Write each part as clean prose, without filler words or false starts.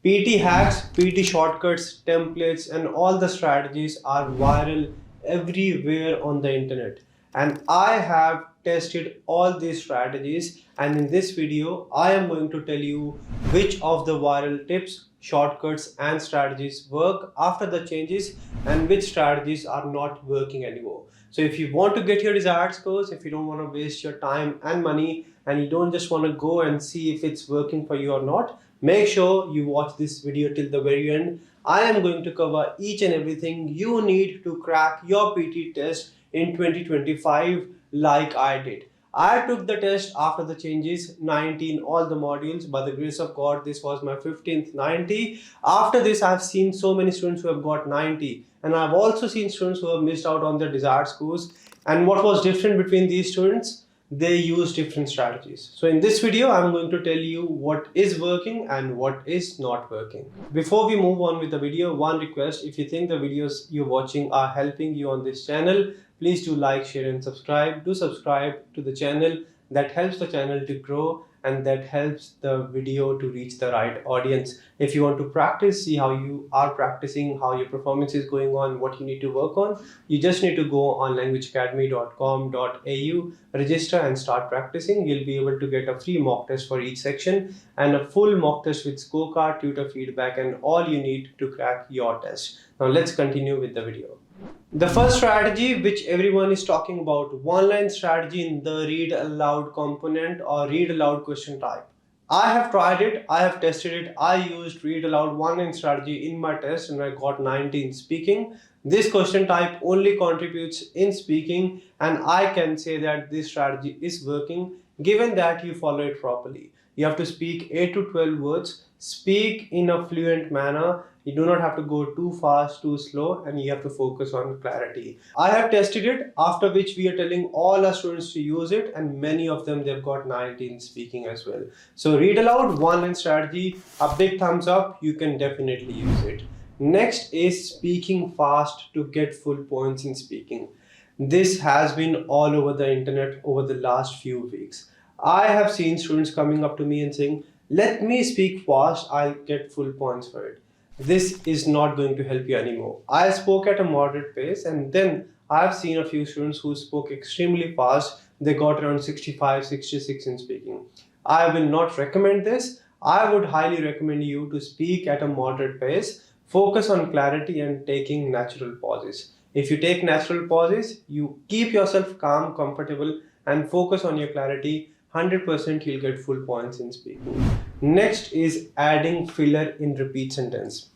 PT hacks, PT shortcuts, templates, and all the strategies are viral everywhere on the internet. And I have tested all these strategies, and in this video, I am going to tell you which of the viral tips, shortcuts, and strategies work after the changes and which strategies are not working anymore. So if you want to get your desired scores, if you don't want to waste your time and money, and you don't just want to go and see if it's working for you or not, make sure you watch this video till the very end. I am going to cover each and everything you need to crack your PT test in 2025 like I did. I took the test after the changes, 19 all the modules. By the grace of God, this was my 15th 90. After this, I've seen so many students who have got 90, and I've also seen students who have missed out on their desired scores. And what was different between these students? They use different strategies. So in this video, I'm going to tell you what is working and what is not working. Before we move on with the video, one request: if you think the videos you're watching are helping you on this channel, please do like, share, and subscribe. Do subscribe to the channel. That helps the channel to grow, and that helps the video to reach the right audience. If you want to practice, see how you are practicing, how your performance is going on, what you need to work on, you just need to go on languageacademy.com.au, register and start practicing. You'll be able to get a free mock test for each section and a full mock test with scorecard, tutor feedback, and all you need to crack your test. Now let's continue with the video. The first strategy which everyone is talking about, one-line strategy in the read aloud component or read aloud question type. I have tried it, I have tested it. I used read aloud one-line strategy in my test and I got 90 in speaking. This question type only contributes in speaking, and I can say that this strategy is working given that you follow it properly. You have to speak 8 to 12 words, speak in a fluent manner. You do not have to go too fast, too slow, and you have to focus on clarity. I have tested it, after which we are telling all our students to use it, and many of them, they've got 19 speaking as well. So read aloud one-line strategy, a big thumbs up, you can definitely use it. Next is speaking fast to get full points in speaking. This has been all over the internet over the last few weeks. I have seen students coming up to me and saying, let me speak fast, I'll get full points for it. This is not going to help you anymore. I spoke at a moderate pace, and then I've seen a few students who spoke extremely fast. They got around 65, 66 in speaking. I will not recommend this. I would highly recommend you to speak at a moderate pace, focus on clarity and taking natural pauses. If you take natural pauses, you keep yourself calm, comfortable, and focus on your clarity, 100% you'll get full points in speaking. Next is adding filler in repeat sentence.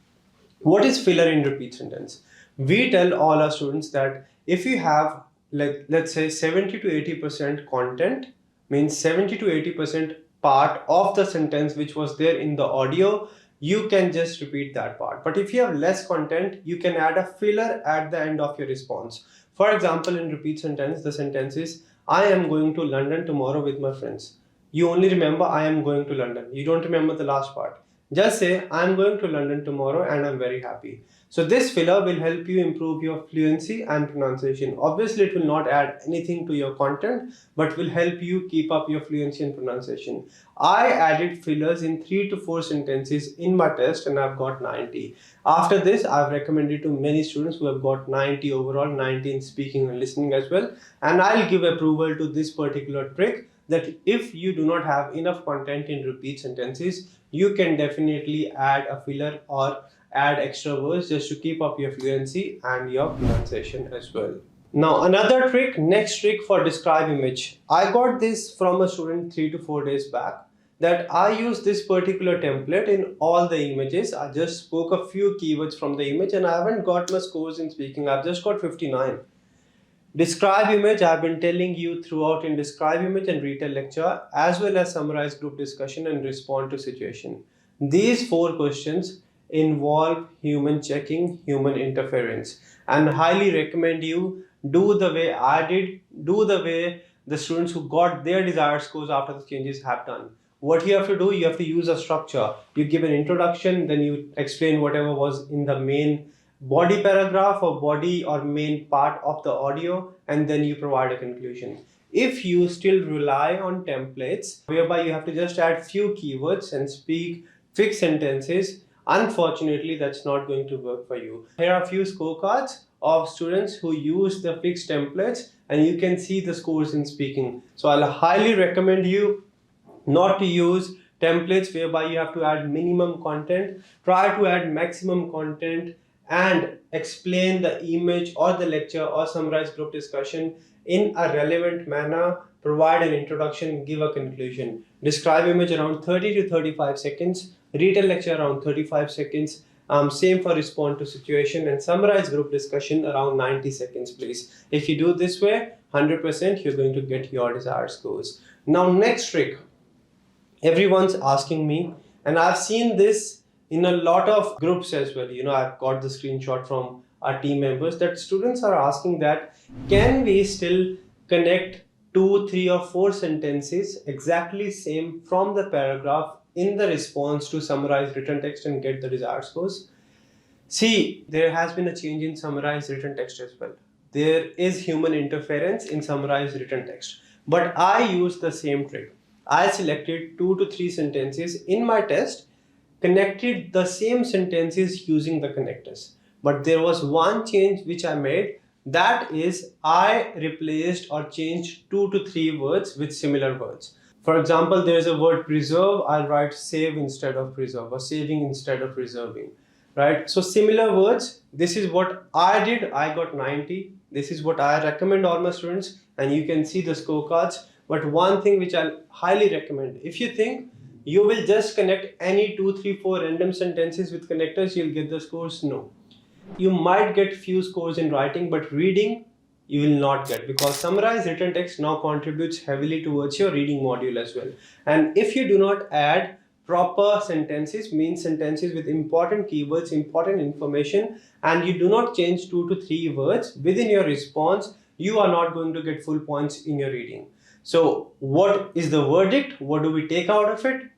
What is filler in repeat sentence? We tell all our students that if you have, like, let's say 70 to 80% content, means 70 to 80% part of the sentence which was there in the audio, you can just repeat that part. But if you have less content, you can add a filler at the end of your response. For example, in repeat sentence, the sentence is, I am going to London tomorrow with my friends. You only remember I am going to London. You don't remember the last part. Just say I am going to London tomorrow and I'm very happy. So this filler will help you improve your fluency and pronunciation. Obviously, it will not add anything to your content, but will help you keep up your fluency and pronunciation. I added fillers in 3 to 4 sentences in my test and I've got 90. After this, I've recommended to many students who have got 90 overall, 90 in speaking and listening as well. And I'll give approval to this particular trick, that if you do not have enough content in repeat sentences, you can definitely add a filler or add extra words just to keep up your fluency and your pronunciation as well. Now another trick, next trick for describe image. I got this from a student 3 to 4 days back, that I use this particular template in all the images. I just spoke a few keywords from the image and I haven't got my scores in speaking. I've just got 59. Describe image, I've been telling you throughout in describe image and retell lecture, as well as summarize group discussion and respond to situation. These 4 questions involve human checking, human interference, and highly recommend you do the way I did, do the way the students who got their desired scores after the changes have done. What you have to do, you have to use a structure. You give an introduction, then you explain whatever was in the main body paragraph or body or main part of the audio, and then you provide a conclusion. If you still rely on templates whereby you have to just add few keywords and speak fixed sentences, Unfortunately, that's not going to work for you. Here are a few scorecards of students who use the fixed templates, and you can see the scores in speaking. So I'll highly recommend you not to use templates whereby you have to add minimum content. Try to add maximum content and explain the image or the lecture or summarize group discussion in a relevant manner. Provide an introduction, give a conclusion. Describe image around 30 to 35 seconds, read a lecture around 35 seconds. Same for respond to situation, and summarize group discussion around 90 seconds, please. If you do this way, 100% you're going to get your desired scores. Now, next trick everyone's asking me, and I've seen this in a lot of groups as well. I've got the screenshot from our team members that students are asking that can we still connect 2, 3 or 4 sentences exactly same from the paragraph in the response to summarize written text and get the desired scores. See, there has been a change in summarized written text as well. There is human interference in summarized written text. But I used the same trick. I selected 2 to 3 sentences in my test, connected the same sentences using the connectors. But there was one change which I made. That is, I replaced or changed 2 to 3 words with similar words. For example, there is a word preserve. I'll write save instead of preserve, or saving instead of preserving. Right? So similar words. This is what I did. I got 90. This is what I recommend all my students, and you can see the scorecards. But one thing which I'll highly recommend, if you think you will just connect any 2, 3, 4 random sentences with connectors, you'll get the scores. No. You might get few scores in writing, but reading you will not get, because summarized written text now contributes heavily towards your reading module as well. And if you do not add proper sentences, means sentences with important keywords, important information, and you do not change 2 to 3 words within your response, you are not going to get full points in your reading. So what is the verdict? What do we take out of it?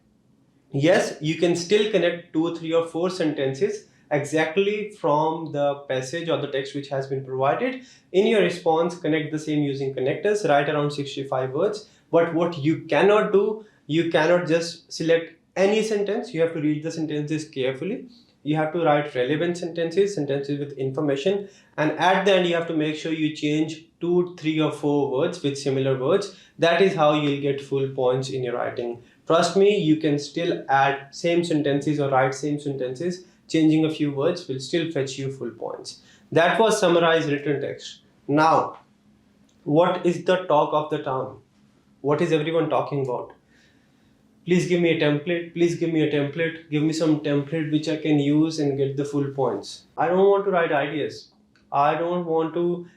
Yes, you can still connect 2, 3 or 4 sentences exactly from the passage or the text which has been provided. In your response, connect the same using connectors, write around 65 words. But what you cannot do, you cannot just select any sentence. You have to read the sentences carefully. You have to write relevant sentences, sentences with information, and at the end you have to make sure you change 2, 3 or 4 words with similar words. That is how you'll get full points in your writing. Trust me, you can still add same sentences or write same sentences. Changing a few words will still fetch you full points. That was summarized written text. Now, what is the talk of the town? What is everyone talking about? Please give me a template. Please give me a template. Give me some template which I can use and get the full points. I don't want to write ideas. I don't want to,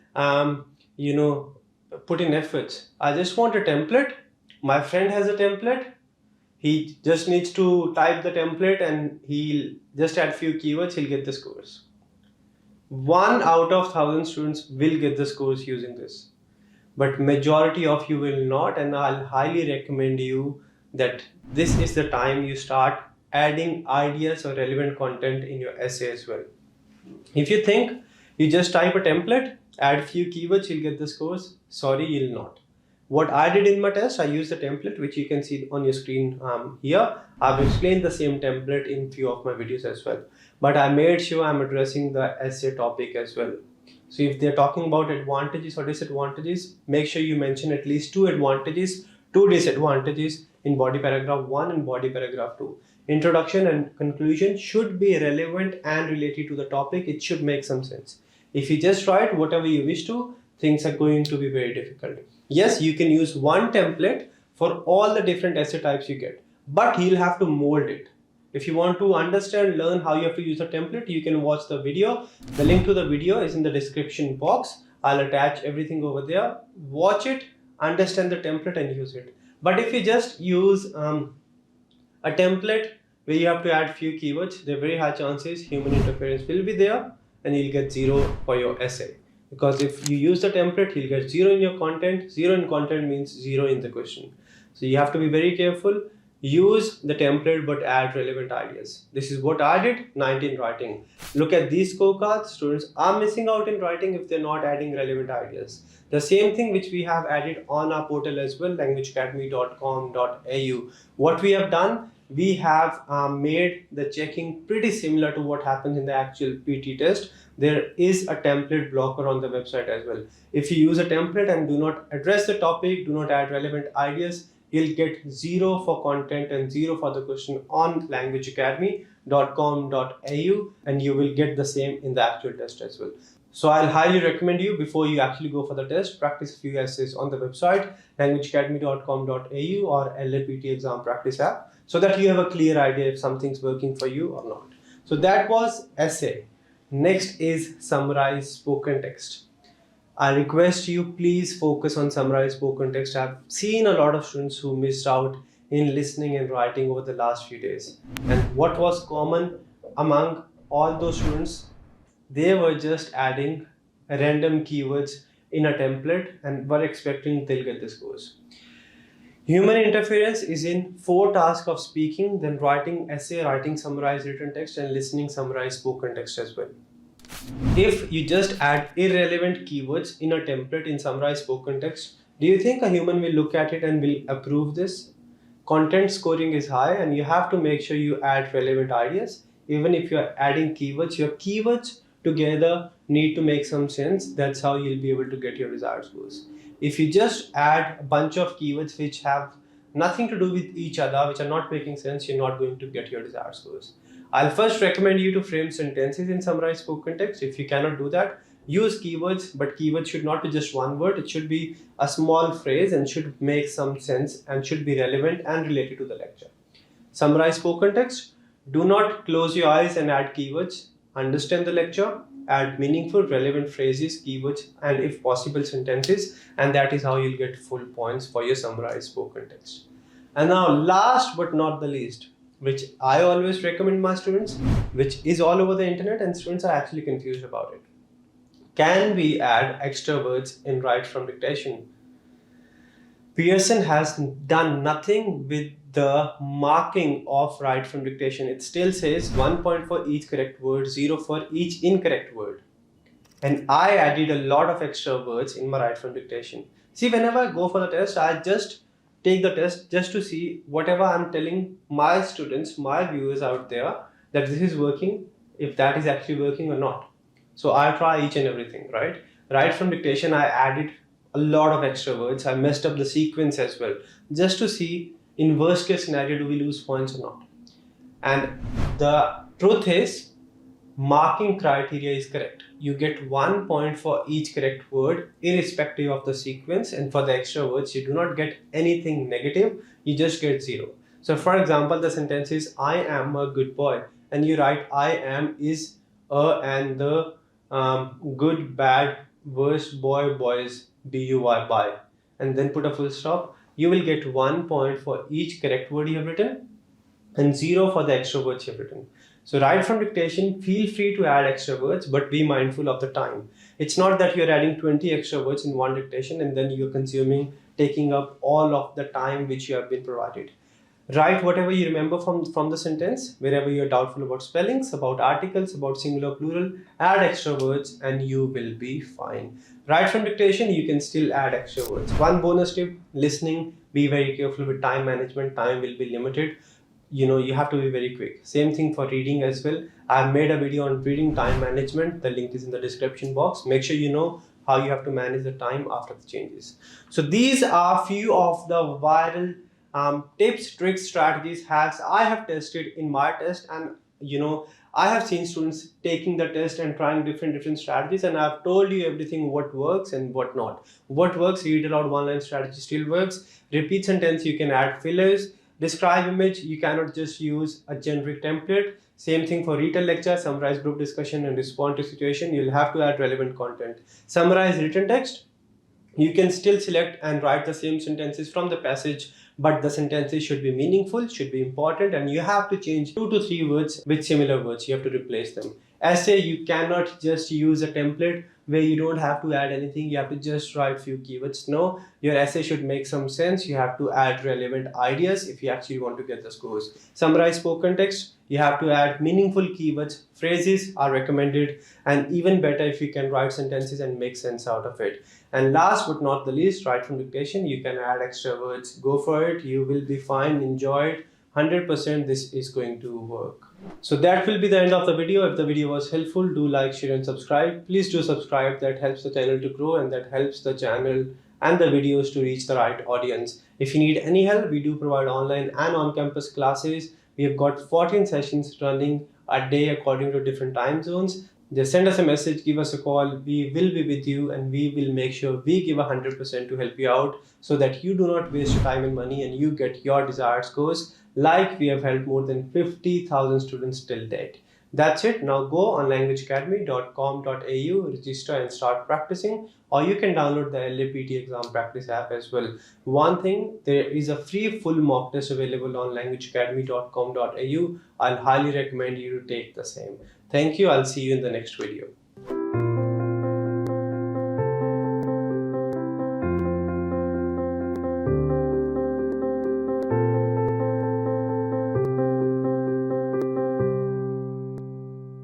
put in efforts. I just want a template. My friend has a template. He just needs to type the template and he'll just add few keywords, he'll get the scores. 1 out of 1,000 students will get the scores using this. But majority of you will not, and I'll highly recommend you that this is the time you start adding ideas or relevant content in your essay as well. If you think you just type a template, add few keywords, you'll get the scores, sorry, you'll not. What I did in my test, I used the template which you can see on your screen here. I've explained the same template in few of my videos as well. But I made sure I'm addressing the essay topic as well. So if they're talking about advantages or disadvantages, make sure you mention at least 2 advantages, 2 disadvantages in body paragraph 1 and body paragraph 2. Introduction and conclusion should be relevant and related to the topic. It should make some sense. If you just write whatever you wish to, things are going to be very difficult. Yes, you can use one template for all the different essay types you get, but you'll have to mold it. If you want to understand, learn how you have to use a template, you can watch the video. The link to the video is in the description box. I'll attach everything over there. Watch it, understand the template and use it. But if you just use a template where you have to add few keywords, there are very high chances human interference will be there and you'll get 0 for your essay. Because if you use the template, you'll get 0 in your content. 0 in content means 0 in the question. So you have to be very careful. Use the template but add relevant ideas. This is what I did, 90 in writing. Look at these scorecards. Students are missing out in writing if they're not adding relevant ideas. The same thing which we have added on our portal as well, languageacademy.com.au. What we have done, we have made the checking pretty similar to what happens in the actual PT test. There is a template blocker on the website as well. If you use a template and do not address the topic, do not add relevant ideas, you'll get 0 for content and 0 for the question on languageacademy.com.au, and you will get the same in the actual test as well. So I'll highly recommend you, before you actually go for the test, practice a few essays on the website languageacademy.com.au or LAPT exam practice app, so that you have a clear idea if something's working for you or not. So that was essay. Next is Summarise Spoken Text. I request you, please focus on Summarise Spoken Text. I've seen a lot of students who missed out in listening and writing over the last few days. And what was common among all those students? They were just adding random keywords in a template and were expecting they'll get the scores. Human interference is in 4 tasks of speaking, then writing essay, writing summarized written text, and listening summarized spoken text as well. If you just add irrelevant keywords in a template in summarized spoken text, do you think a human will look at it and will approve this? Content scoring is high, and you have to make sure you add relevant ideas. Even if you're adding keywords, your keywords together need to make some sense. That's how you'll be able to get your desired scores. If you just add a bunch of keywords which have nothing to do with each other, which are not making sense, you're not going to get your desired scores. I'll first recommend you to frame sentences in summarized spoken text. If you cannot do that, use keywords, but keywords should not be just one word. It should be a small phrase and should make some sense and should be relevant and related to the lecture. Summarize spoken text. Do not close your eyes and add keywords. Understand the lecture, add meaningful, relevant phrases, keywords, and if possible, sentences, and that is how you'll get full points for your summarized spoken text. And now, last but not the least, which I always recommend my students, which is all over the internet and students are actually confused about it. Can we add extra words in Write From Dictation? Pearson has done nothing with the marking of Write From Dictation. It still says 1 point for each correct word, 0 for each incorrect word. And I added a lot of extra words in my Write From Dictation. See, whenever I go for the test, I just take the test just to see whatever I'm telling my students, my viewers out there, that this is working, if that is actually working or not. So I try each and everything, right? Write From Dictation, I added a lot of extra words. I messed up the sequence as well, just to see in worst case scenario, do we lose points or not? And the truth is, marking criteria is correct. You get 1 point for each correct word, irrespective of the sequence, and for the extra words, you do not get anything negative, you just get 0. So for example, the sentence is, I am a good boy, and you write I am is a and the good, bad, worst, boy, boys, buy, by, and then put a full stop. You will get 1 point for each correct word you have written and 0 for the extra words you have written. So Write From Dictation, feel free to add extra words, but be mindful of the time. It's not that you're adding 20 extra words in one dictation and then you're taking up all of the time which you have been provided. Write whatever you remember from the sentence. Wherever you're doubtful about spellings, about articles, about singular, plural, add extra words and you will be fine. Write From Dictation, you can still add extra words. One bonus tip, listening, be very careful with time management. Time will be limited. You have to be very quick. Same thing for reading as well. I've made a video on reading time management. The link is in the description box. Make sure you know how you have to manage the time after the changes. So these are few of the viral tips, tricks, strategies, hacks I have tested in my test, and I have seen students taking the test and trying different strategies, and I've told you everything, what works and what not. What works, read aloud one-line strategy still works. Repeat sentence, you can add fillers. Describe image, you cannot just use a generic template. Same thing for retail lecture, summarize group discussion and respond to situation. You'll have to add relevant content. Summarize written text, you can still select and write the same sentences from the passage, but the sentences should be meaningful, should be important, and you have to change 2 to 3 words with similar words. You have to replace them. Essay, you cannot just use a template where you don't have to add anything. You have to just write few keywords. No, your essay should make some sense. You have to add relevant ideas if you actually want to get the scores. Summarize spoken text, you have to add meaningful keywords. Phrases are recommended, and even better if you can write sentences and make sense out of it. And last but not the least, Write From Dictation, you can add extra words. Go for it. You will be fine. Enjoy it. 100% this is going to work. So that will be the end of the video. If the video was helpful, do like, share and subscribe. Please do subscribe. That helps the channel to grow and that helps the channel and the videos to reach the right audience. If you need any help, we do provide online and on-campus classes. We have got 14 sessions running a day according to different time zones. Just send us a message, give us a call. We will be with you and we will make sure we give 100% to help you out so that you do not waste your time and money and you get your desired scores, like we have helped more than 50,000 students till date. That's it. Now go on languageacademy.com.au, register and start practicing, or you can download the LAPT exam practice app as well. One thing, there is a free full mock test available on languageacademy.com.au. I'll highly recommend you to take the same. Thank you. I'll see you in the next video.